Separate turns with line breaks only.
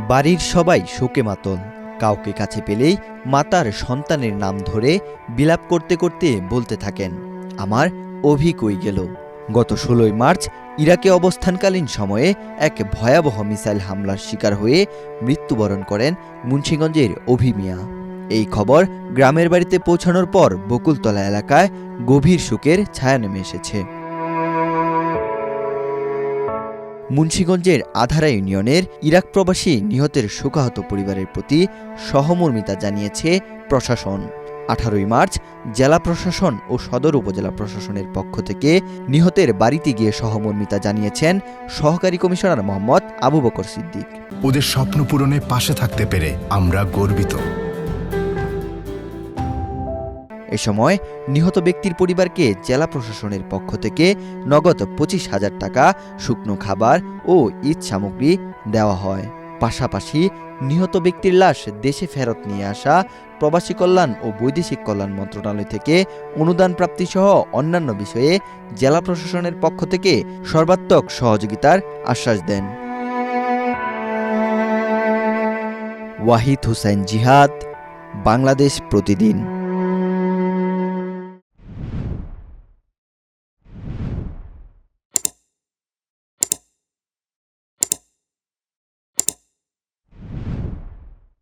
বাড়ির সবাই শোকে মাতল। কাউকে কাছে পেলেই মাতার সন্তানের নাম ধরে বিলাপ করতে করতে বলতে থাকেন, আমার অভি কই গেল। গত ১৬ই মার্চ ইরাকে অবস্থানকালীন সময়ে এক ভয়াবহ মিসাইল হামলার শিকার হয়ে মৃত্যুবরণ করেন মুন্সিগঞ্জের অভি মিয়া। এই খবর গ্রামের বাড়িতে পৌঁছানোর পর বকুলতলা এলাকায় গভীর শোকের ছায়া নেমে এসেছে। মুন্সিগঞ্জের আধারা ইউনিয়নের ইরাক প্রবাসী নিহতের শোকাহত পরিবারের প্রতি সহমর্মিতা জানিয়েছে প্রশাসন। ১৮ই মার্চ জেলা প্রশাসন ও সদর উপজেলা প্রশাসনের পক্ষ থেকে নিহতের বাড়িতে গিয়ে সহমর্মিতা জানিয়েছেন সহকারী কমিশনার মোহাম্মদ আবু বকর সিদ্দিক।
ওদের স্বপ্ন পূরণে পাশে থাকতে পেরে আমরা গর্বিত।
এ সময় নিহত ব্যক্তির পরিবারকে জেলা প্রশাসনের পক্ষ থেকে নগদ ২৫,০০০ টাকা, শুকনো খাবার ও ঈদ সামগ্রী দেওয়া হয়। পাশাপাশি নিহত ব্যক্তির লাশ দেশে ফেরত নিয়ে আসা প্রবাসী কল্যাণ ও বৈদেশিক কল্যাণ মন্ত্রণালয় থেকে অনুদান প্রাপ্তিসহ অন্যান্য বিষয়ে জেলা প্রশাসনের পক্ষ থেকে সর্বাত্মক সহযোগিতার আশ্বাস দেন। ওয়াহিদ হুসাইন জিহাদ, বাংলাদেশ প্রতিদিন।